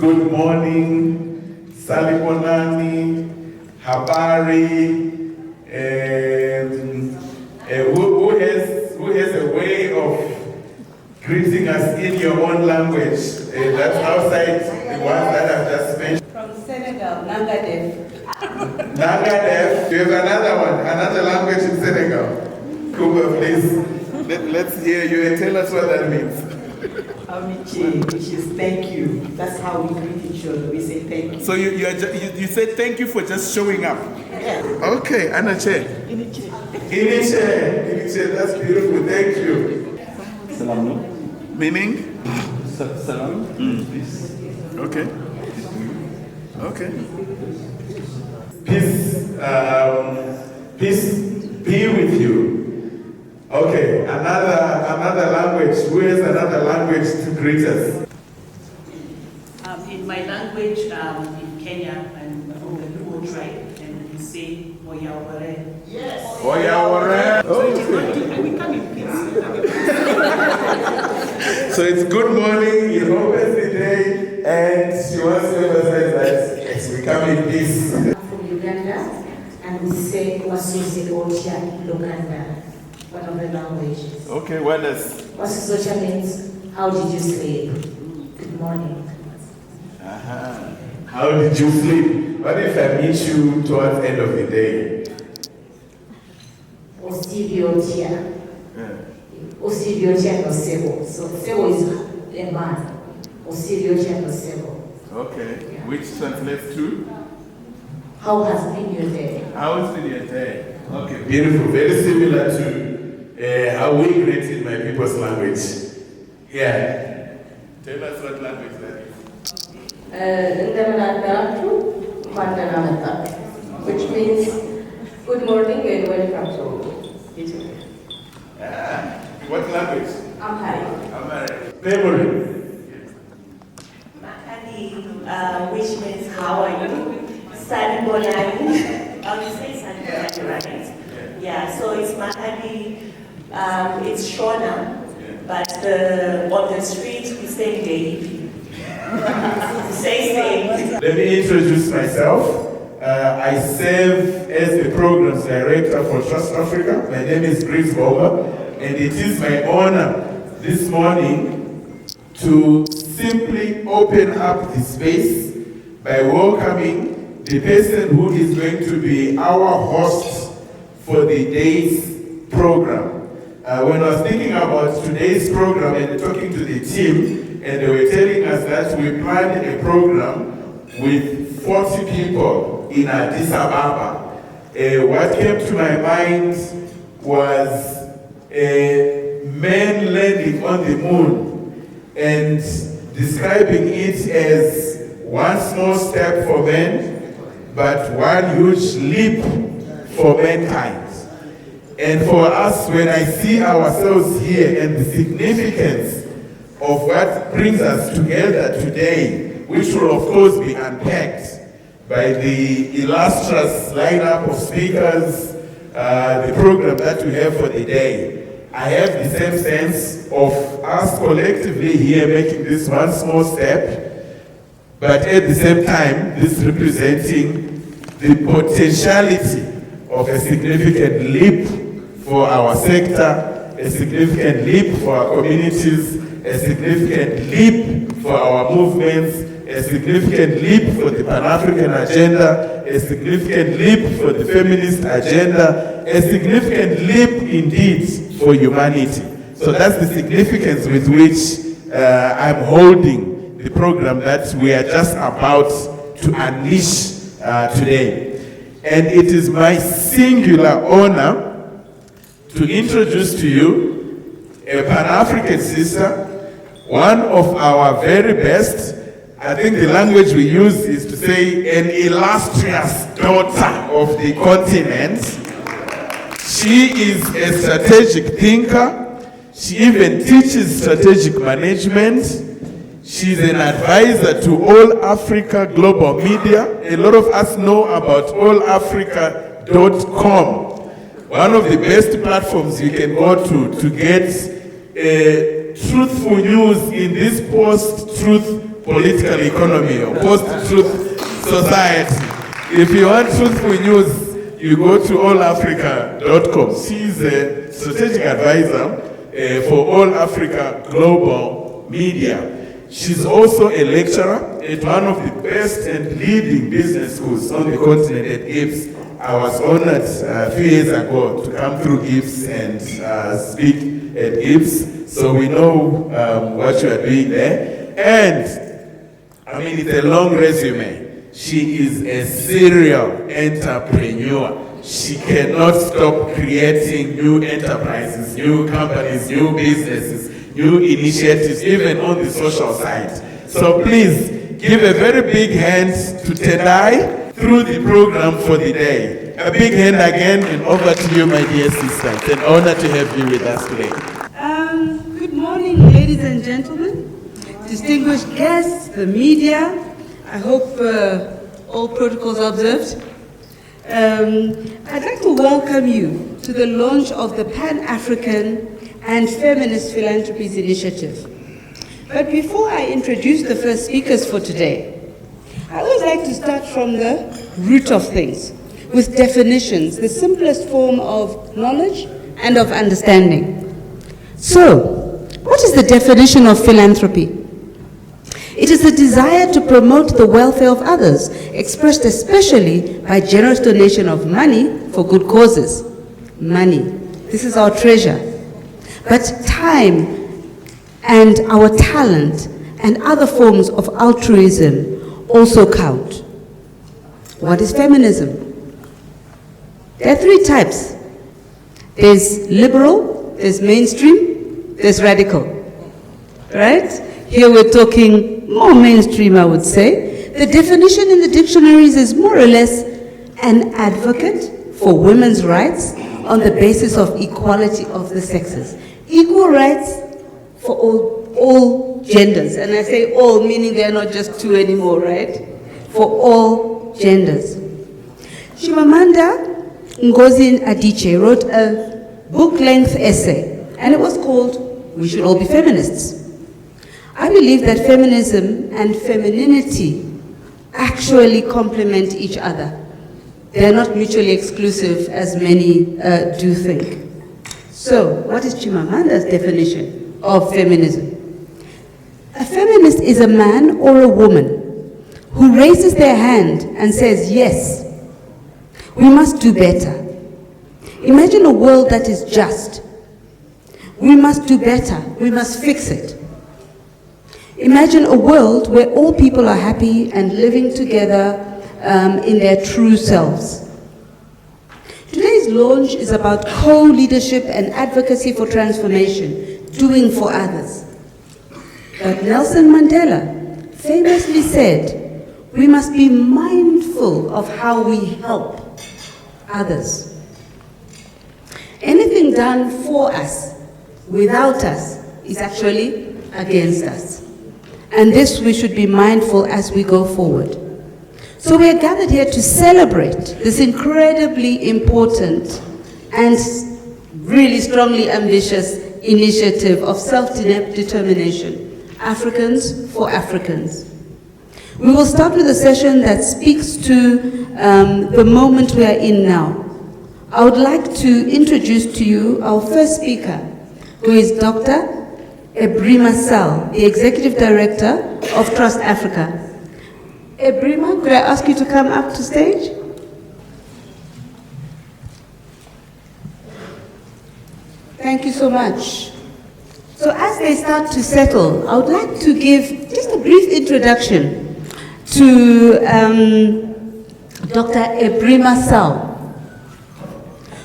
good morning, Salibonani, Habari, who has a way of greeting us in your own language. That's outside the ones that I've just mentioned. From Senegal, Nangadef. Nangadef. You have another one, another language in Senegal. Kuba, please. Let's hear you and tell us what that means. Amici, which is thank you. That's how we greet each other. We say thank you. So you said thank you for just showing up. Yes. Okay, Anache. Iniche. Iniche, that's beautiful. Thank you. Salam. Meaning? Salam. Peace. Okay. Okay. Peace be with you. Okay, another language. Who has another language to greet us? In my language, in Kenya, I'm from the Luo tribe, and we say Oyaware. Yes. Oyaware. We come in peace. So it's good morning, it opens the day, and she wants to emphasize that yes, we come in peace. I'm from Uganda, and we say Wasuze Ocha Luganda, one of the languages. Okay, what does? Wasuze Ocha means, how did you sleep? Good morning. How did you sleep? What if I meet you towards the end of the day? Osibiotia. Osibiotia no sebo. So sebo is a man. Osibiotia no sebo. Okay, Yeah. which translates to? How has been your day? How has been your day? Okay, beautiful. Very similar to how we greet in my people's language. Yeah. Tell us what language that is. Which means good morning and welcome to Italy. What language? Amharic. Amharic. Memory. Makani, which means how are you? Salibonani. You say Salibonani, right? Yeah, so it's Makani, it's Shona, but on the street we say Dave. Let me introduce myself. I serve as the Programs Director for Trust Africa. My name is Chris Boba, and it is my honor this morning to simply open up the space by welcoming the person who is going to be our host for the day's program. When I was thinking about today's program and talking to the team, and they were telling us that we planned a program with 40 people in Addis-Ababa. What came to my mind was men landing on the moon and describing it as one small step for men, but one huge leap for mankind. And for us, when I see ourselves here and the significance of what brings us together today, which will of course be unpacked by the illustrious lineup of speakers, the program that we have for the day, I have the same sense of us collectively here making this one small step, but at the same time, this representing the potentiality of a significant leap for our sector, a significant leap for our communities, a significant leap for our movements, a significant leap for the Pan-African agenda, a significant leap for the feminist agenda, a significant leap indeed for humanity. So that's the significance with which I'm holding the program that we are just about to unleash today. And it is my singular honor to introduce to you a Pan-African sister, one of our very best. I think the language we use is to say an illustrious daughter of the continent. She is a strategic thinker. She even teaches strategic management. She's an advisor to All Africa Global Media. A lot of us know about allafrica.com. One of the best platforms you can go to get truthful news in this post-truth political economy or post-truth society. If you want truthful news, you go to allafrica.com. She's a strategic advisor for All Africa Global Media. She's also a lecturer at one of the best and leading business schools on the continent at GIBS. I was honored a few years ago to come through GIBS and speak at GIBS. So we know what you are doing there. And, I mean, it's a long resume. She is a serial entrepreneur. She cannot stop creating new enterprises, new companies, new businesses, new initiatives, even on the social side. So please, give a very big hand to Tedai through the program for the day. A big hand again, and over to you, my dear sister. It's an honor to have you with us today. Good morning, ladies and gentlemen, distinguished guests, the media. I hope all protocols are observed. I'd like to welcome you to the launch of the Pan-African and Feminist Philanthropies initiative. But before I introduce the first speakers for today, I always like to start from the root of things, with definitions, the simplest form of knowledge and of understanding. So, what is the definition of philanthropy? It is the desire to promote the welfare of others, expressed especially by generous donation of money for good causes. Money, this is our treasure. But time and our talent and other forms of altruism also count. What is feminism? There are three types. There's liberal, there's mainstream, there's radical. Right? Here we're talking more mainstream, I would say. The definition in the dictionaries is more or less an advocate for women's rights on the basis of equality of the sexes. Equal rights for all genders. And I say all, meaning they're not just two anymore, right? For all genders. Chimamanda Ngozi Adichie wrote a book-length essay, and it was called "We Should All Be Feminists." I believe that feminism and femininity actually complement each other. They're not mutually exclusive, as many do think. So, what is Chimamanda's definition of feminism? A feminist is a man or a woman who raises their hand and says, yes, we must do better. Imagine a world that is just. We must do better. We must fix it. Imagine a world where all people are happy and living together in their true selves. Today's launch is about co-leadership and advocacy for transformation, doing for others. But Nelson Mandela famously said, we must be mindful of how we help others. Anything done for us, without us, is actually against us. And this we should be mindful as we go forward. So we are gathered here to celebrate this incredibly important and really strongly ambitious initiative of self-determination, Africans for Africans. We will start with a session that speaks to the moment we are in now. I would like to introduce to you our first speaker, who is Dr. Ebrima Sal, the Executive Director of Trust Africa. Ebrima, could I ask you to come up to stage? Thank you so much. So as they start to settle, I would like to give just a brief introduction to Dr. Ebrima Sal.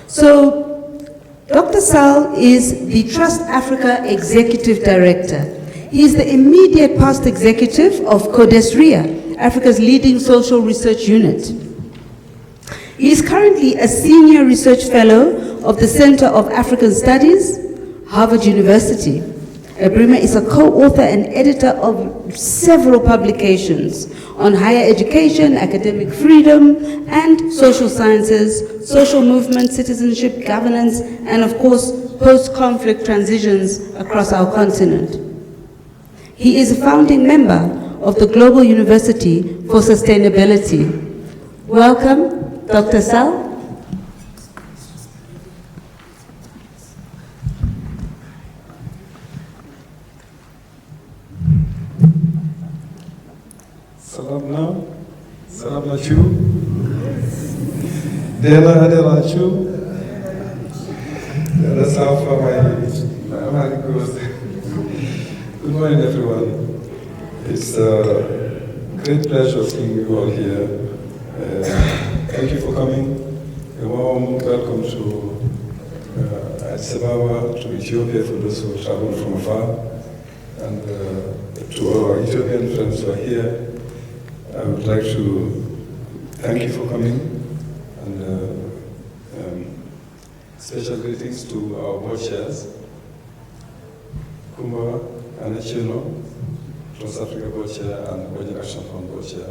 So, Dr. Sal is the Trust Africa Executive Director. He is the immediate past executive of CODESRIA, Africa's leading social research unit. He is currently a senior research fellow of the Center of African Studies, Harvard University. Ebrima is a co-author and editor of several publications on higher education, academic freedom, and social sciences, social movement, citizenship, governance, and of course, post-conflict transitions across our continent. He is a founding member of the Global University for Sustainability. Welcome, Dr. Sal. Salam now. Salam Nachu. Dela Adela Chu. That's how far my mind goes. Good morning, everyone. It's a great pleasure seeing you all here. Thank you for coming. A warm welcome to Addis-Ababa, to Ethiopia for those who traveled from afar, and to our Ethiopian friends who are here. I would like to thank you for coming, and special greetings to our board chairs, Kumba and Echino, Trans Africa board chair and Budget Action Fund board chair.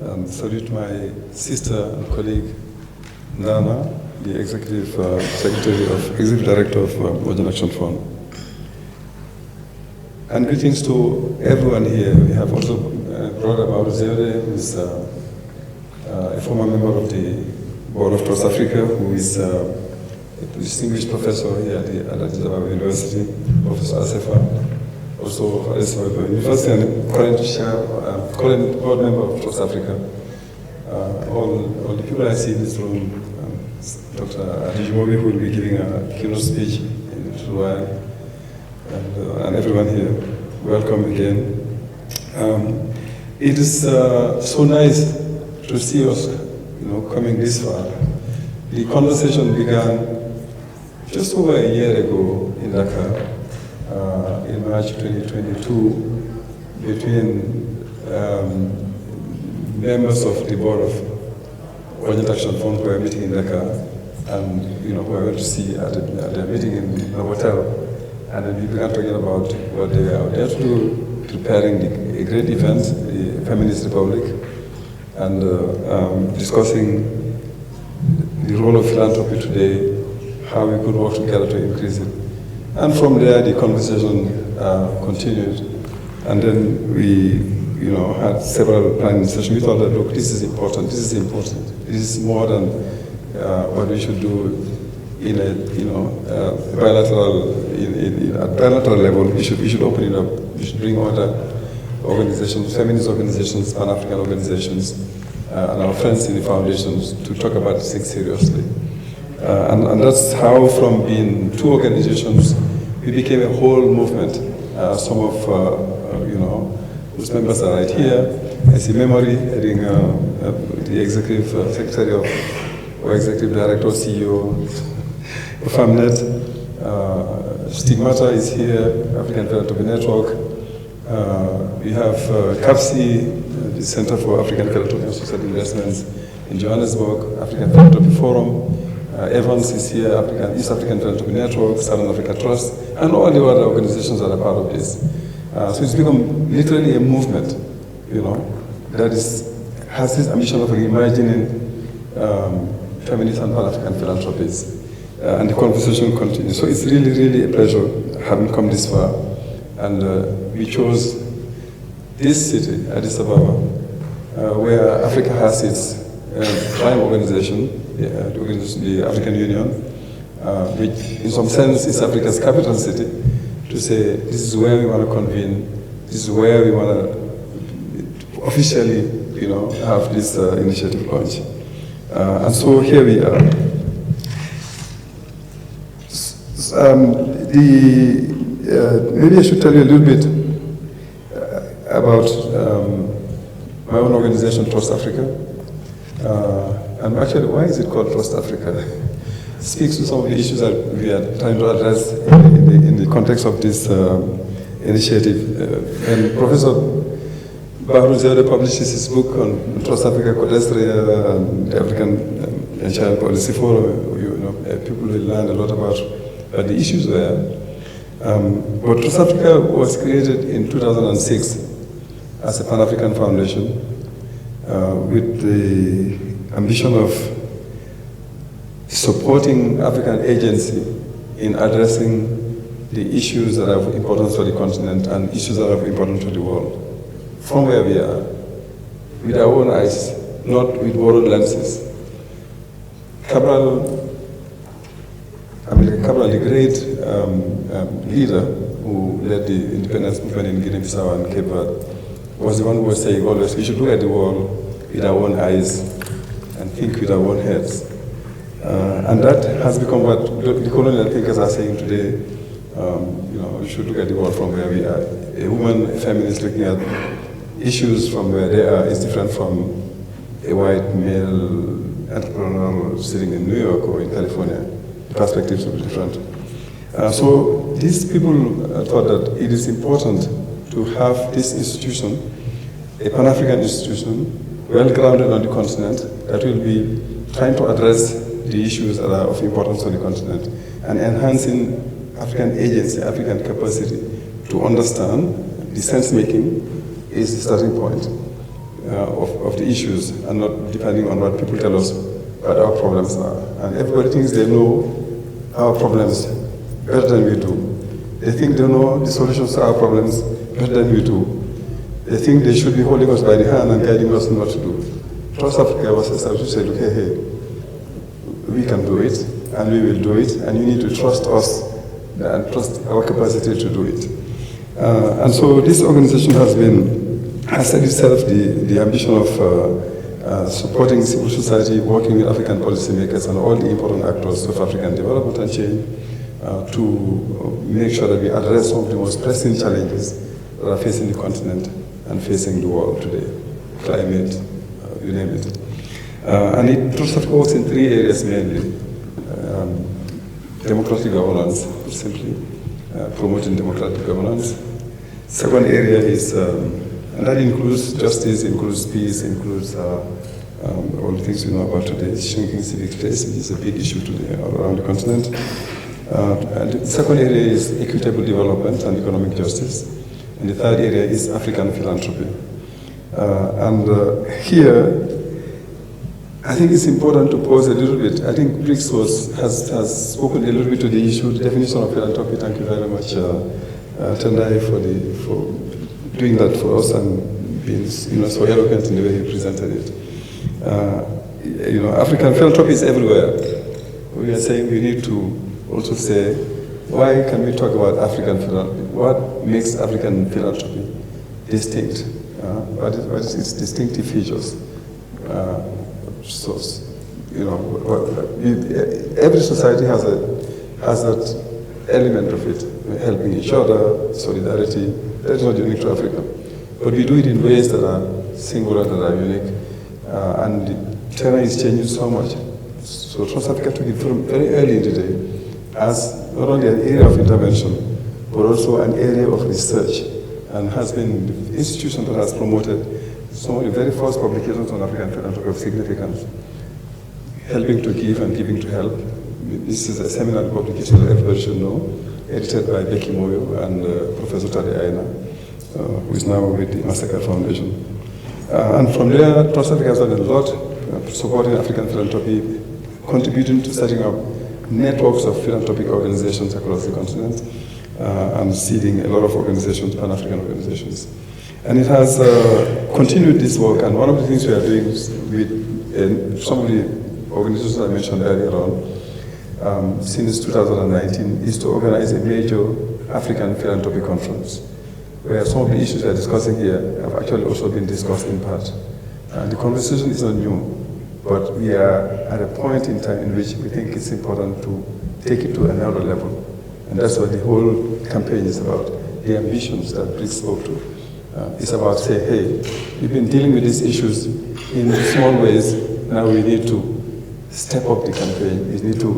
And salute my sister and colleague, Nana, the executive executive director of Budget Action Fund. And greetings to everyone here. We have also brought about Zewde, who is a former member of the board of Trans Africa, who is a distinguished professor here at Addis-Ababa University, Professor Asefa, also of Addis-Ababa University, and current board member of Trans Africa. All the people I see in this room, Dr. Adijimobi, who will be giving a keynote speech in a little while, and everyone here, welcome again. It is so nice to see us, coming this far. The conversation began just over a year ago in Dakar, in March 2022, between members of the board of Budget Action Fund who were meeting in Dakar, and who I went to see at their meeting in the hotel, and then we began talking about what they were out there to do, preparing a great event, the Feminist Republic, and discussing the role of philanthropy today, how we could work together to increase it. And from there, the conversation continued. And then we, had several planning sessions. We thought that, look, this is important. This is more than what we should do in a bilateral, at bilateral level. We should open it up. We should bring other organizations, feminist organizations, Pan-African organizations, and our friends in the foundations to talk about this thing seriously. And that's how, from being two organizations, we became a whole movement. Some of whose members are right here. I see Memory heading the executive secretary or executive director, CEO of FAMNET. Stigmata is here, African Philanthropy Network. We have CAPSI, the Center for African Philanthropy and Social Investments in Johannesburg, African Philanthropy Forum. Evans is here, East African Philanthropy Network, Southern Africa Trust, and all the other organizations that are part of this. So it's become literally a movement, that has this ambition of reimagining feminist and Pan-African philanthropies. And the conversation continues. So it's really, really a pleasure having come this far. And we chose this city, Addis-Ababa, where Africa has its prime organization, the African Union, which in some sense is Africa's capital city, to say this is where we want to convene, this is where we want to officially, have this initiative launch. And so here we are. Maybe I should tell you a little bit about my own organization, Trust Africa. And actually, why is it called Trust Africa? It speaks to some of the issues that we are trying to address in the context of this initiative. And Professor Bahru Zewde publishes his book on Trust Africa, Codestria, and the African Child Policy Forum. People will learn a lot about the issues there. But Trust Africa was created in 2006 as a Pan-African foundation with the ambition of supporting African agency in addressing the issues that are of importance for the continent and issues that are of importance to the world. from where we are, with our own eyes, not with borrowed lenses. Cabral, the great leader who led the independence movement in Guinea-Bissau and Cape Verde, was the one who was saying always, we should look at the world with our own eyes and think with our own heads. And that has become what the colonial thinkers are saying today. We should look at the world from where we are. A woman, a feminist, looking at issues from where they are is different from a white male entrepreneur sitting in New York or in California. The perspectives will be different. So these people thought that it is important to have this institution, a Pan-African institution, well grounded on the continent, that will be trying to address the issues that are of importance on the continent and enhancing African agency, African capacity to understand the sense-making is the starting point of the issues, and not depending on what people tell us what our problems are. And everybody thinks they know our problems better than we do. They think they know the solutions to our problems better than we do. They think they should be holding us by the hand and guiding us in what to do. Trust Africa was established to say, look, hey, we can do it, and we will do it, and you need to trust us and trust our capacity to do it. And so this organization has set itself the ambition of supporting civil society, working with African policymakers and all the important actors of African development and change to make sure that we address some of the most pressing challenges that are facing the continent and facing the world today. Climate, you name it. And it works in three areas mainly. Democratic governance, simply promoting democratic governance. Second area is, and that includes justice, includes peace, includes all the things we know about today, shrinking civic space, which is a big issue today all around the continent. And the second area is equitable development and economic justice. And the third area is African philanthropy. Here, I think it's important to pause a little bit. I think Briggs has spoken a little bit to the issue, the definition of philanthropy. Thank you very much, Tendai, for doing that for us and being so eloquent in the way he presented it. African philanthropy is everywhere. We are saying we need to also say, why can we talk about African philanthropy? What makes African philanthropy distinct? What is its distinctive features? Every society has that element of it, helping each other, solidarity. That is not unique to Africa. But we do it in ways that are singular, that are unique. And the terrain is changing so much. So Trans-Africa took it from very early in the day as not only an area of intervention, but also an area of research, and has been the institution that has promoted some of the very first publications on African philanthropy of significance, helping to give and giving to help. This is a seminal publication that everybody should know, edited by Becky Moyo and Professor Tade Aina, who is now with the Massacre Foundation. And from there, Trans-Africa has done a lot supporting African philanthropy, contributing to setting up networks of philanthropic organizations across the continent, and seeding a lot of organizations, Pan-African organizations. And it has continued this work, and one of the things we are doing with some of the organizations I mentioned earlier on, since 2019, is to organize a major African philanthropy conference, where some of the issues we are discussing here have actually also been discussed in part. And the conversation is not new, but we are at a point in time in which we think it's important to take it to another level. And that's what the whole campaign is about, the ambitions that Briggs spoke to. It's about saying, hey, we've been dealing with these issues in small ways, now we need to step up the campaign, we need to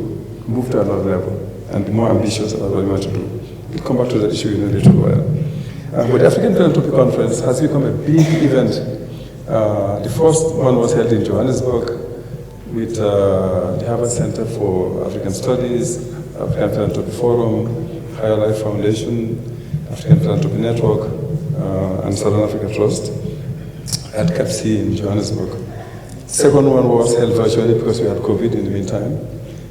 move to another level and be more ambitious about what we want to do. We'll come back to that issue in a little while. But the African Philanthropy Conference has become a big event. The first one was held in Johannesburg with the Harvard Center for African Studies, African Philanthropy Forum, Higher Life Foundation, African Philanthropy Network, and Southern Africa Trust at CAPC in Johannesburg. Second one was held virtually because we had COVID in the meantime.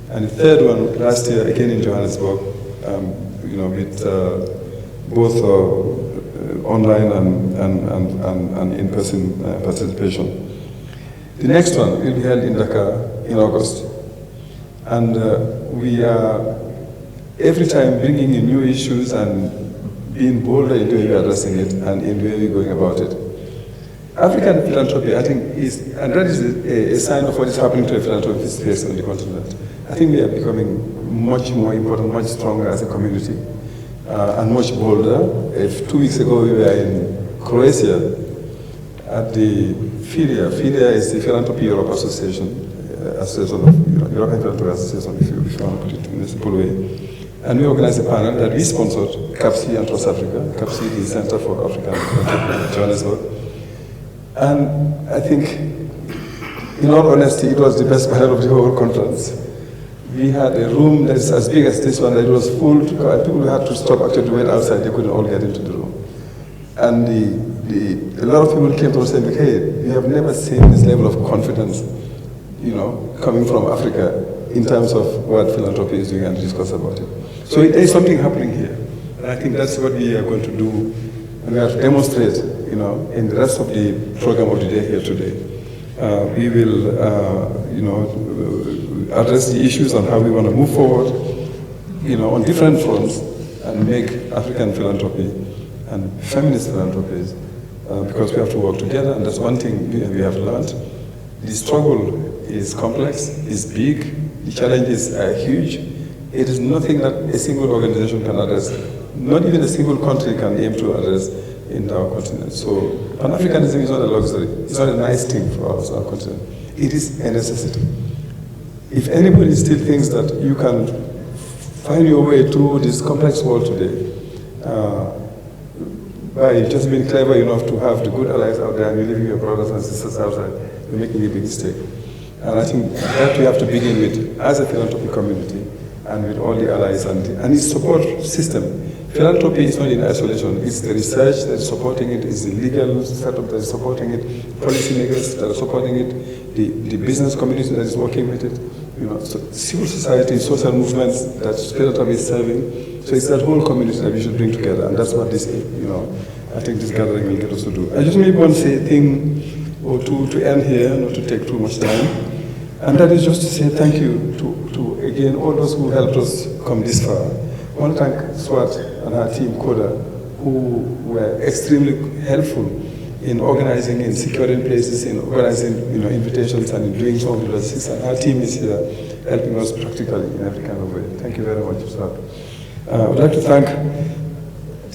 And the third one last year, again in Johannesburg, with both online and in-person participation. The next one will be held in Dakar in August. And we are every time bringing in new issues and being bolder in the way we're addressing it and in the way we're going about it. African philanthropy, I think, and that is a sign of what is happening to the philanthropy space on the continent. I think we are becoming much more important, much stronger as a community, and much bolder. 2 weeks ago, we were in Croatia at the FILIA. FILIA is the Philanthropy Europe Association, European Philanthropy Association, if you want to put it in a simple way. And we organized a panel that we sponsored, CAPSI and Trust Africa. CAPSI is the Center for African Philanthropy in Johannesburg. And I think, in all honesty, it was the best panel of the whole conference. We had a room that's as big as this one, that it was full, and people had to stop actually to wait outside, they couldn't all get into the room. And a lot of people came to us saying, hey, we have never seen this level of confidence, coming from Africa in terms of what philanthropy is doing and discuss about it. So there is something happening here. And I think that's what we are going to do, and we have to demonstrate, in the rest of the program of the day here today. We will, address the issues on how we want to move forward, on different fronts and make African philanthropy and feminist philanthropies, because we have to work together, and that's one thing we have learned. The struggle is complex, is big, the challenges are huge. It is nothing that a single organization can address, not even a single country can aim to address in our continent. So Pan-Africanism is not a luxury, it's not a nice thing for us, our continent. It is a necessity. If anybody still thinks that you can find your way through this complex world today, by just being clever enough to have the good allies out there and you're leaving your brothers and sisters outside, you're making a big mistake. And I think that we have to begin with as a philanthropy community and with all the allies and its support system. Philanthropy is not in isolation. It's the research that is supporting it, it's the legal setup that is supporting it, policymakers that are supporting it, the business community that is working with it, so civil society, social movements that philanthropy is serving. So it's that whole community that we should bring together, and that's what this, I think this gathering will get us to do. I just maybe want to say a thing or two to end here, not to take too much time, and that is just to say thank you to again, all those who helped us come this far. I want to thank Swat and her team, Coda, who were extremely helpful in organizing, in securing places, in organizing invitations and in doing some of the logistics. And our team is here helping us practically in every kind of way. Thank you very much, Swat. I would like to thank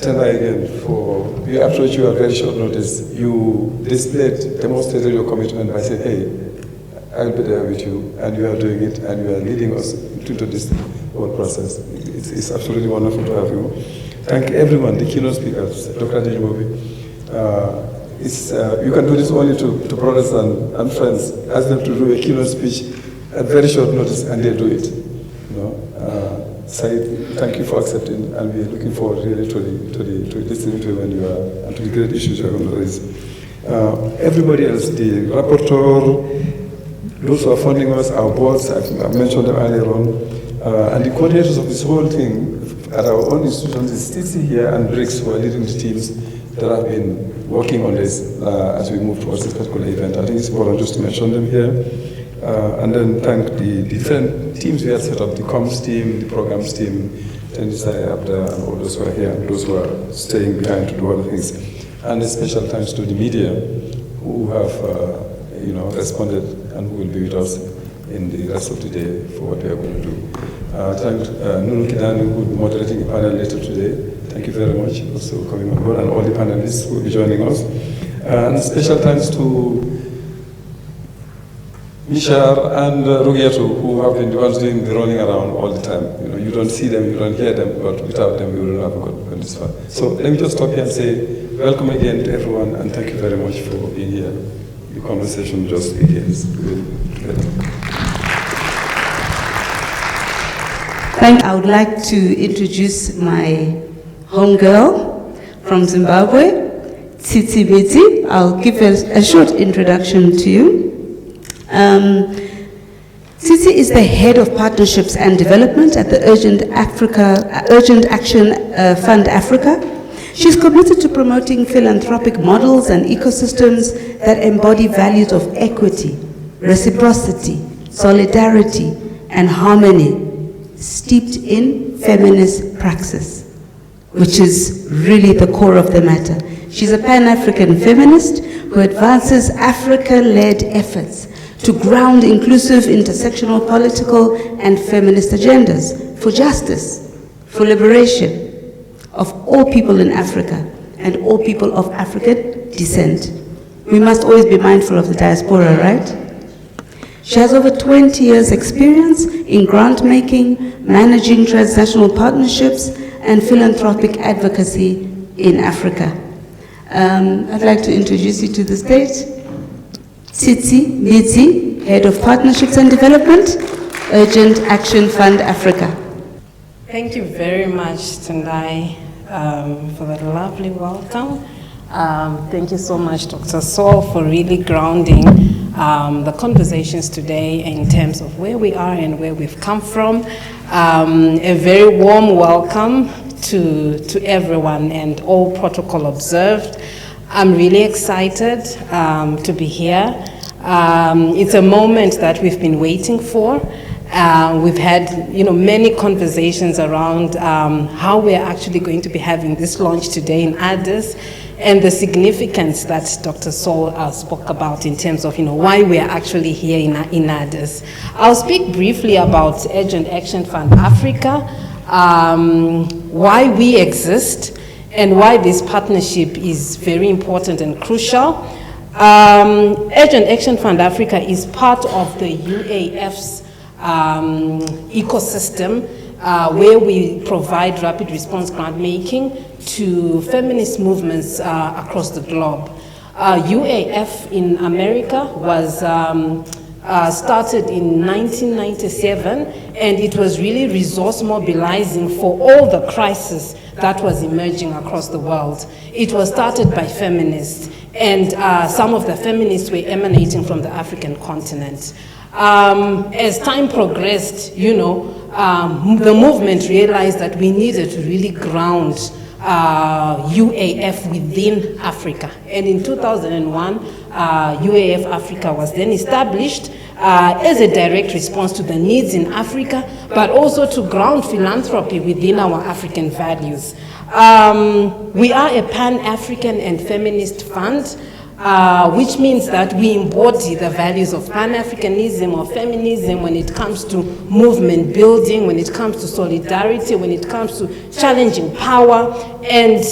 Tenda again for your approach. You at very short notice. You demonstrated your commitment by saying, hey, I'll be there with you, and you are doing it, and you are leading us into this whole process. It's absolutely wonderful to have you. Thank everyone, the keynote speakers, Dr. Adejimobi. You can do this only to brothers and friends. Ask them to do a keynote speech at very short notice, and they do it. Said, thank you for accepting, and we're looking forward really to listening to you when you are, and to the great issues you're going to raise. Everybody else, the rapporteur, those who are funding us, our boards, I've mentioned them earlier on, and the coordinators of this whole thing at our own institutions is Stacey here and Briggs, who are leading the teams that have been working on this as we move towards this particular event. I think it's important just to mention them here. And then thank the different teams we have set up, the comms team, the programs team, Tendisai up there, and all those who are here, and those who are staying behind to do other things. And a special thanks to the media who have responded and who will be with us in the rest of the day for what we are going to do. Thank Nunu Kidani, who will be moderating a panel later today. Thank you very much also for coming on board, and all the panelists who will be joining us. And special thanks to Mishar and Rugetu, who have been the ones doing the running around all the time. You don't see them, you don't hear them, but without them, we wouldn't have gone this far. So let me just stop here and say welcome again to everyone, and thank you very much for being here. The conversation just begins. I would like to introduce my homegirl from Zimbabwe, Titi Beti. I'll give a short introduction to you. Titi is the head of partnerships and development at the Urgent Action Fund Africa. She's committed to promoting philanthropic models and ecosystems that embody values of equity, reciprocity, solidarity, and harmony, steeped in feminist praxis, which is really the core of the matter. She's a Pan-African feminist who advances Africa-led efforts to ground inclusive, intersectional, political, and feminist agendas for justice, for liberation of all people in Africa and all people of African descent. We must always be mindful of the diaspora, right? She has over 20 years' experience in grant making, managing transnational partnerships, and philanthropic advocacy in Africa. I'd like to introduce you to the stage. Tsitsi Mbitsi, Head of Partnerships and Development, Urgent Action Fund Africa. Thank you very much, Tendai, for that lovely welcome. Thank you so much, Dr. Saul, for really grounding the conversations today in terms of where we are and where we've come from. A very warm welcome to everyone and all protocol observed. I'm really excited to be here. It's a moment that we've been waiting for. We've had, many conversations around how we're actually going to be having this launch today in Addis, and the significance that Dr. Saul spoke about in terms of, why we're actually here in Addis. I'll speak briefly about Urgent Action Fund Africa, why we exist, and why this partnership is very important and crucial. Urgent Action Fund Africa is part of the UAF's ecosystem, where we provide rapid response grant making to feminist movements across the globe. UAF in America was started in 1997, and it was really resource mobilizing for all the crisis that was emerging across the world. It was started by feminists, and some of the feminists were emanating from the African continent. As time progressed, the movement realized that we needed to really ground UAF within Africa. And in 2001, UAF Africa was then established as a direct response to the needs in Africa, but also to ground philanthropy within our African values. We are a Pan-African and feminist fund, which means that we embody the values of Pan-Africanism or feminism when it comes to movement building, when it comes to solidarity, when it comes to challenging power. And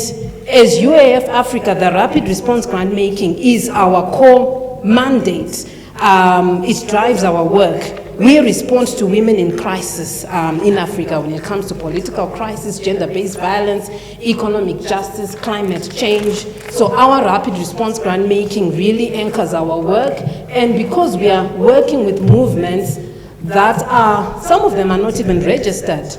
as UAF Africa, the rapid response grant making is our core mandate. It drives our work. We respond to women in crisis in Africa when it comes to political crisis, gender-based violence, economic justice, climate change. So our rapid response grant making really anchors our work. And because we are working with movements that are, some of them are not even registered,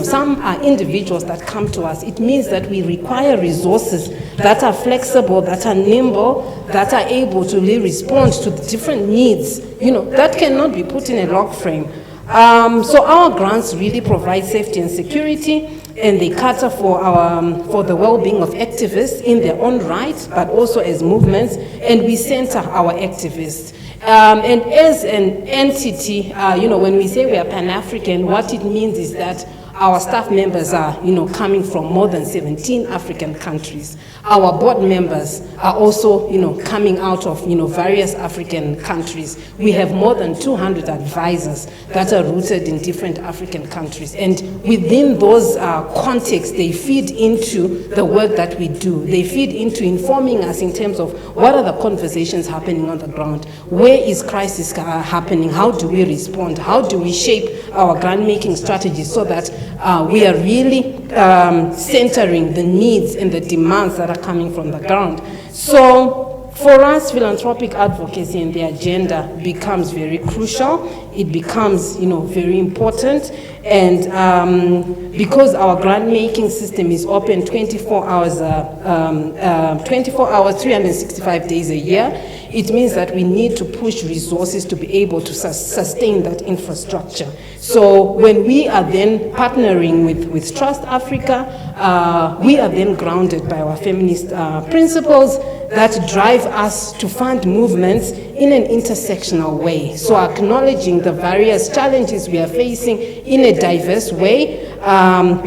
some are individuals that come to us, it means that we require resources that are flexible, that are nimble, that are able to really respond to the different needs, that cannot be put in a log frame. So our grants really provide safety and security, and they cater for the well-being of activists in their own right, but also as movements, and we center our activists. And as an entity, when we say we are Pan-African, what it means is that our staff members are, coming from more than 17 African countries. Our board members are also, coming out of, various African countries. We have more than 200 advisors that are rooted in different African countries. And within those contexts, they feed into the work that we do. They feed into informing us in terms of what are the conversations happening on the ground? Where is crisis happening? How do we respond? How do we shape our grant-making strategies so that we are really centering the needs and the demands that are coming from the ground? So for us, philanthropic advocacy and the agenda becomes very crucial. It becomes, very important. And because our grant-making system is open 24 hours, 365 days a year, it means that we need to push resources to be able to sustain that infrastructure. So when we are then partnering with Trust Africa, we are then grounded by our feminist principles that drive us to fund movements in an intersectional way. So acknowledging the various challenges we are facing in a diverse way,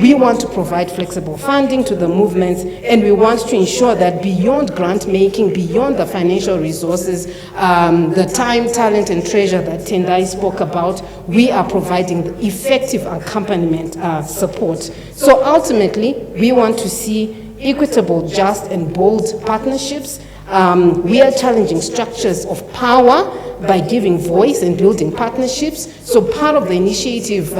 we want to provide flexible funding to the movements, and we want to ensure that beyond grant making, beyond the financial resources, the time, talent, and treasure that Tendai spoke about, we are providing the effective accompaniment support. So ultimately, we want to see equitable, just, and bold partnerships. We are challenging structures of power by giving voice and building partnerships. So part of the initiative's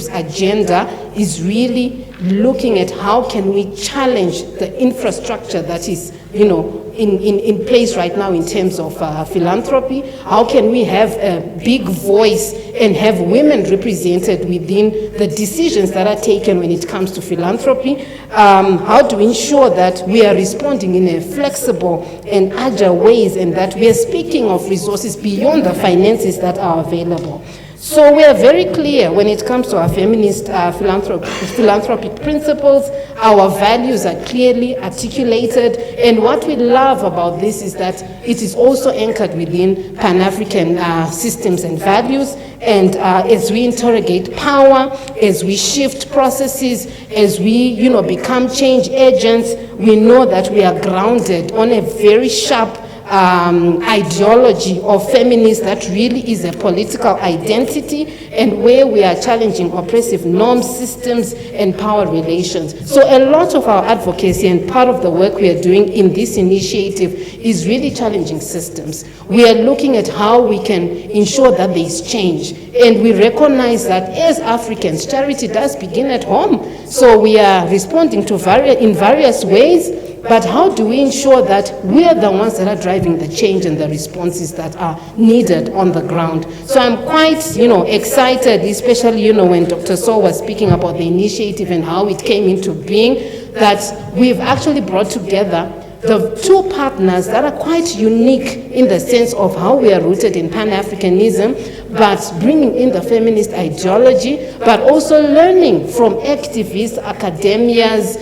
agenda is really looking at how can we challenge the infrastructure that is, in place right now in terms of philanthropy. How can we have a big voice and have women represented within the decisions that are taken when it comes to philanthropy? How to ensure that we are responding in a flexible and agile ways, and that we are speaking of resources beyond the finances that are available. So we are very clear when it comes to our feminist philanthropic principles. Our values are clearly articulated, and what we love about this is that it is also anchored within Pan-African systems and values. And as we interrogate power, as we shift processes, as we become change agents, we know that we are grounded on a very sharp ideology of feminists that really is a political identity, and where we are challenging oppressive norms, systems, and power relations. So a lot of our advocacy and part of the work we are doing in this initiative is really challenging systems. We are looking at how we can ensure that there is change, and we recognize that as Africans, charity does begin at home. So we are responding to in various ways. But how do we ensure that we are the ones that are driving the change and the responses that are needed on the ground? So I'm quite, excited, especially, when Dr. Saul was speaking about the initiative and how it came into being, that we've actually brought together the two partners that are quite unique in the sense of how we are rooted in Pan-Africanism, but bringing in the feminist ideology, but also learning from activists, academias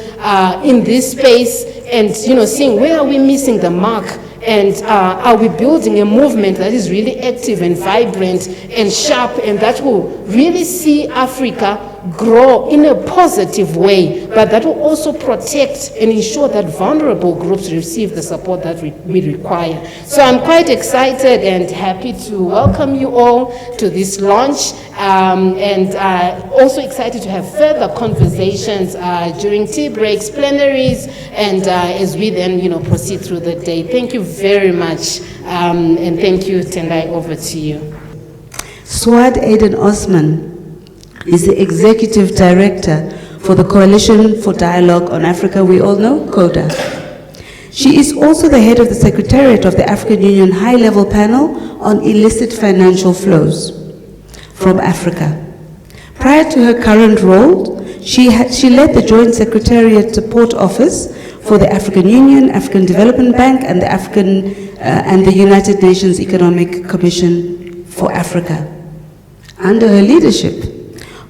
in this space, and seeing where are we missing the mark, and are we building a movement that is really active and vibrant and sharp, and that will really see Africa grow in a positive way, but that will also protect and ensure that vulnerable groups receive the support that we require. So I'm quite excited and happy to welcome you all to this launch, and also excited to have further conversations during tea breaks, plenaries, and as we then proceed through the day. Thank you very much, and thank you, Tendai, over to you. Swad Aiden Osman is the Executive Director for the Coalition for Dialogue on Africa, we all know, CODA. She is also the head of the Secretariat of the African Union High-Level Panel on Illicit Financial Flows from Africa. Prior to her current role, she led the Joint Secretariat Support Office for the African Union, African Development Bank, and the United Nations Economic Commission for Africa. Under her leadership,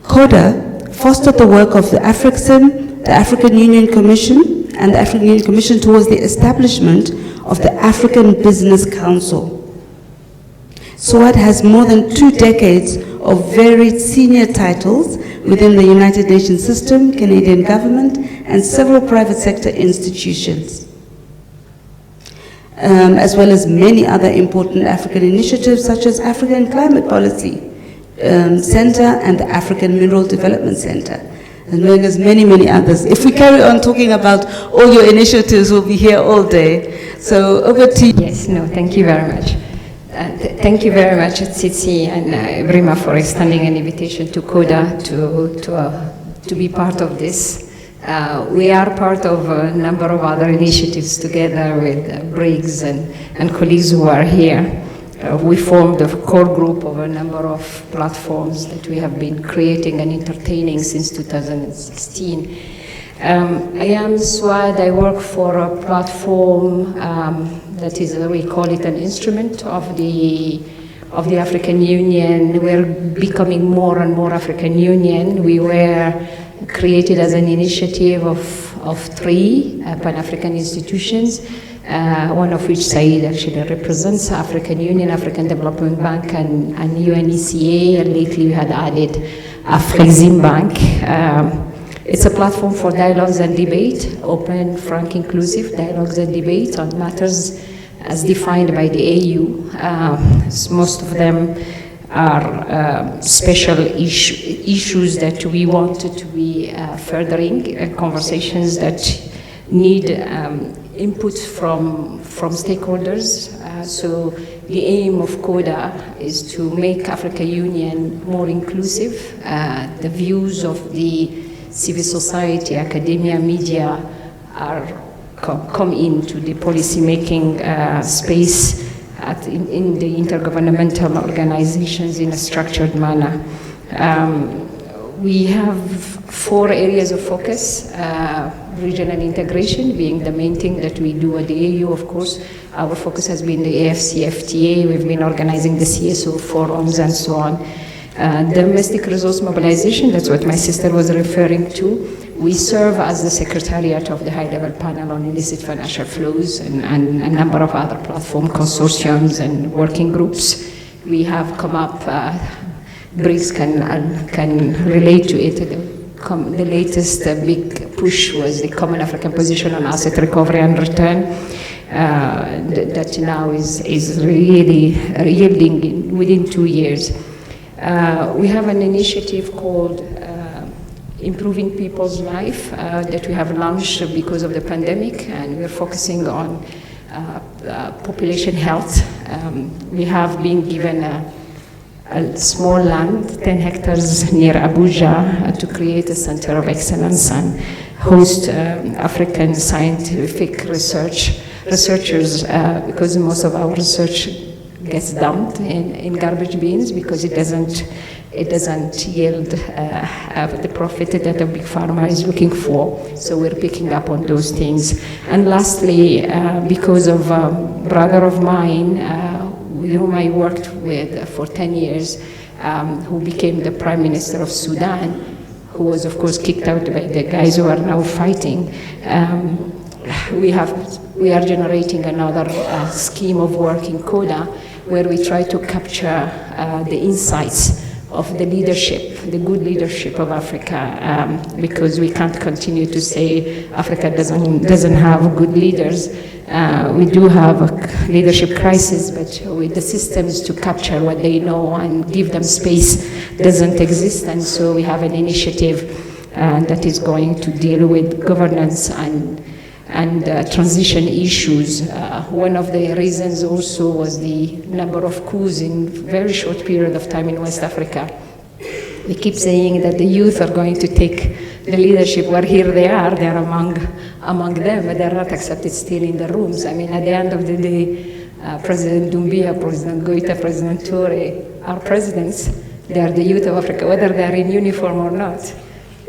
CODA fostered the work of the AFRICSIM, the African Union Commission, and the African Union Commission towards the establishment of the African Business Council. SWAD has more than 2 decades of varied senior titles within the United Nations system, Canadian government, and several private sector institutions, as well as many other important African initiatives such as African Climate Policy Center and the African Mineral Development Center, and many, many others. If we carry on talking about all your initiatives, we'll be here all day. So over to you. Yes, no, thank you very much. Thank you very much, Tsitsi and Brima, for extending an invitation to CODA to be part of this. We are part of a number of other initiatives together with Briggs and colleagues who are here. We formed a core group of a number of platforms that we have been creating and entertaining since 2016. I am Swad. I work for a platform that is, we call it an instrument of the African Union. We're becoming more and more African Union. We were created as an initiative of three Pan-African institutions, one of which Said actually represents, African Union, African Development Bank, and UNECA, and lately we had added Afrexim Bank. It's a platform for dialogues and debate, open, frank, inclusive dialogues and debate on matters as defined by the AU. Most of them are special issues that we wanted to be furthering, conversations that need input from stakeholders. So the aim of CODA is to make African Union more inclusive. The views of the civil society, academia, media come into the policy-making space in the intergovernmental organizations in a structured manner. We have 4 areas of focus, regional integration being the main thing that we do at the AU, of course. Our focus has been the AFCFTA. We've been organizing the CSO forums and so on. Domestic resource mobilization, that's what my sister was referring to. We serve as the secretariat of the high-level panel on illicit financial flows and a number of other platform consortiums and working groups. We have come up, Briggs can relate to it. The latest big push was the Common African Position on Asset Recovery and Return. That now is really yielding within 2 years. We have an initiative called Improving People's Life that we have launched because of the pandemic, and we're focusing on population health. We have been given a small land, 10 hectares near Abuja, to create a center of excellence and host African scientific researchers, because most of our research gets dumped in garbage bins because it doesn't yield the profit that a big pharma is looking for. So we're picking up on those things. And lastly, because of a brother of mine, whom I worked with for 10 years, who became the Prime Minister of Sudan, who was of course kicked out by the guys who are now fighting, we are generating another scheme of work in CODA where we try to capture the insights of the leadership, the good leadership of Africa, because we can't continue to say Africa doesn't have good leaders. We do have a leadership crisis, but with the systems to capture what they know and give them space doesn't exist. And so we have an initiative that is going to deal with governance and transition issues. One of the reasons also was the number of coups in very short period of time in West Africa. We keep saying that the youth are going to take the leadership. Well, here they are among them, but they're not accepted still in the rooms. I mean, at the end of the day, President Doumbia, President Goita, President Toure are presidents. They are the youth of Africa, whether they are in uniform or not.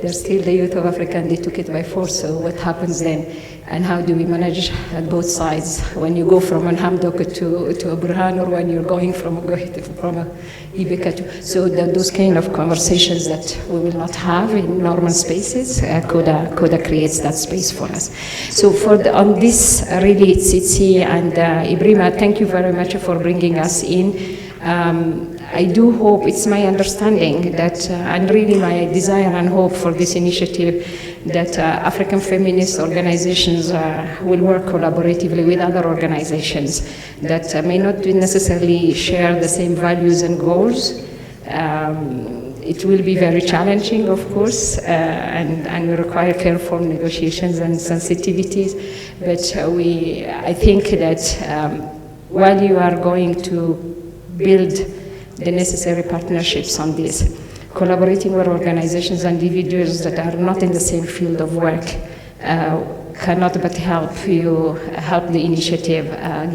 They're still the youth of Africa, and they took it by force. So what happens then? And how do we manage at both sides? When you go from an Hamdok to a Burhan, or when you're going from a Ibeka to... So those kind of conversations that we will not have in normal spaces, CODA creates that space for us. So on this, really, Tsitsi and Ibrima, thank you very much for bringing us in. I do hope, it's my understanding that, and really my desire and hope for this initiative, that African feminist organizations will work collaboratively with other organizations that may not necessarily share the same values and goals. It will be very challenging, of course, and will require careful negotiations and sensitivities, but I think that while you are going to build the necessary partnerships on this, collaborating with organizations and individuals that are not in the same field of work cannot but help the initiative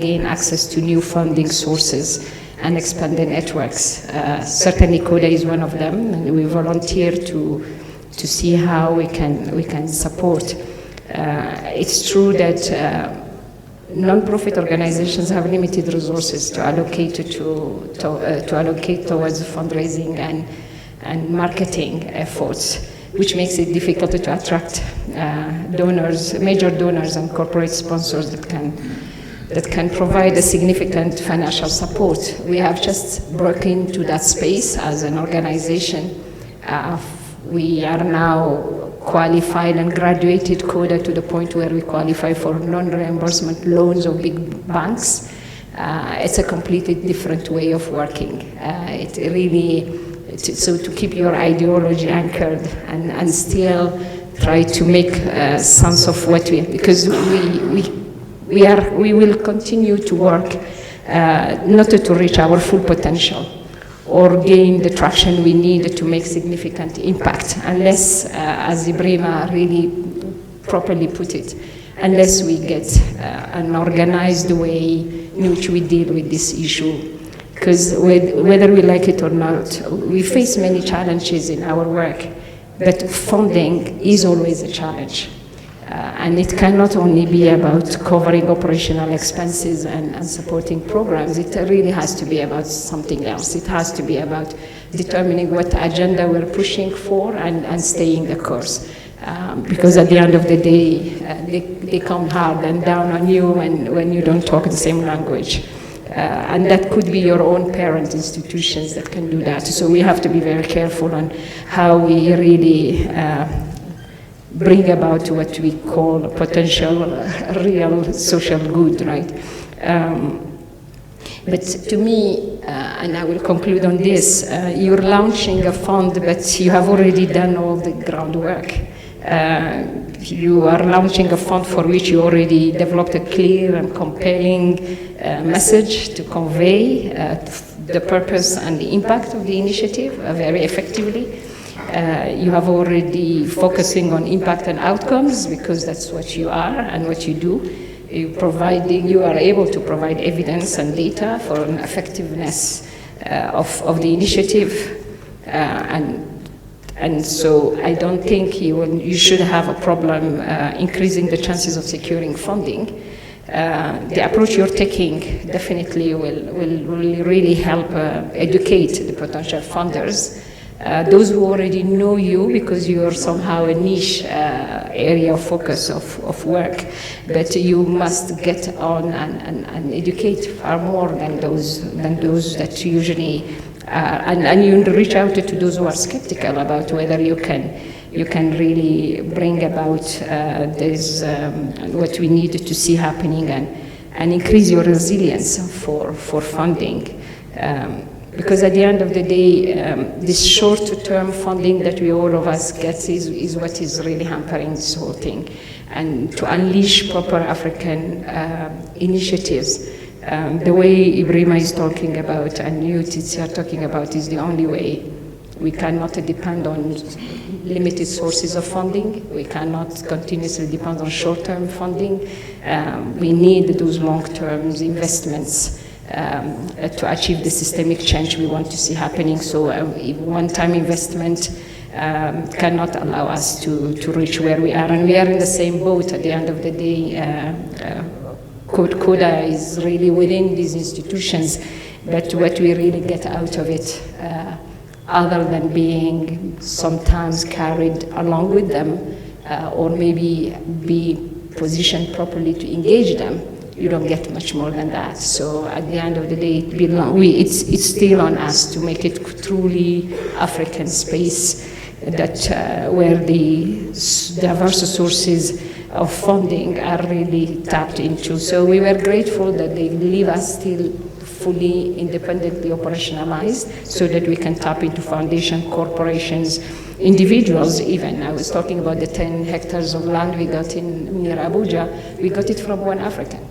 gain access to new funding sources and expand the networks. Certainly CODA is one of them, and we volunteer to to see how we can support. It's true that non-profit organizations have limited resources to allocate towards fundraising and marketing efforts, which makes it difficult to attract donors, major donors and corporate sponsors that can provide a significant financial support. We have just broken into that space as an organization. We are now qualified and graduated CODA to the point where we qualify for non-reimbursement loans of big banks. It's a completely different way of working. It really, so to keep your ideology anchored and still try to make sense of what because we will continue to work not to reach our full potential or gain the traction we need to make significant impact, unless, as Ibrima really properly put it, unless we get an organized way in which we deal with this issue. Because whether we like it or not, we face many challenges in our work, but funding is always a challenge. And it cannot only be about covering operational expenses and supporting programs. It really has to be about something else. It has to be about determining what agenda we're pushing for and staying the course. Because at the end of the day, they come hard and down on you when you don't talk the same language. And that could be your own parent institutions that can do that. So we have to be very careful on how we really bring about what we call potential real social good, right? But to me, and I will conclude on this, you're launching a fund, but you have already done all the groundwork. You are launching a fund for which you already developed a clear and compelling message to convey the purpose and the impact of the initiative very effectively. You have already focusing on impact and outcomes, because that's what you are and what you do. You are able to provide evidence and data for an effectiveness of the initiative, and so I don't think you should have a problem increasing the chances of securing funding. The approach you're taking definitely will really help educate the potential funders. Those who already know you, because you are somehow a niche area of focus of work, but you must get on and educate far more than those that usually, and you reach out to those who are skeptical about whether you can really bring about this, what we need to see happening, and increase your resilience for funding. Because at the end of the day, this short-term funding that all of us get is what is really hampering this whole thing. And to unleash proper African initiatives, the way Ibrima is talking about and you, Titsi, are talking about is the only way. We cannot depend on limited sources of funding. We cannot continuously depend on short-term funding. We need those long-term investments to achieve the systemic change we want to see happening. So one-time investment cannot allow us to reach where we are. And we are in the same boat at the end of the day. CODA is really within these institutions, but what we really get out of it, other than being sometimes carried along with them, or maybe be positioned properly to engage them, you don't get much more than that. So at the end of the day, it's still on us to make it truly African space that where the diverse sources of funding are really tapped into. So we were grateful that they leave us still fully independently operationalized, so that we can tap into foundation, corporations, individuals even. I was talking about the 10 hectares of land we got near Abuja. We got it from one African,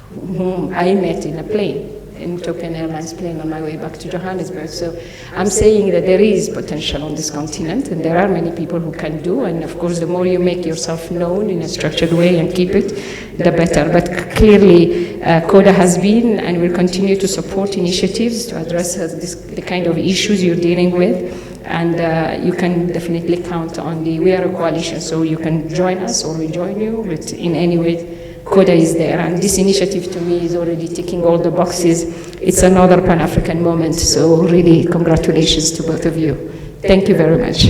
whom I met in a plane, in Ethiopian Airlines plane on my way back to Johannesburg. So I'm saying that there is potential on this continent, and there are many people who can do, and of course the more you make yourself known in a structured way and keep it, the better. But clearly CODA has been and will continue to support initiatives to address the kind of issues you're dealing with, And you can definitely count on we are a coalition, so you can join us or we join you, but in any way, CODA is there. And this initiative to me is already ticking all the boxes. It's another Pan-African moment, so really congratulations to both of you. Thank you very much.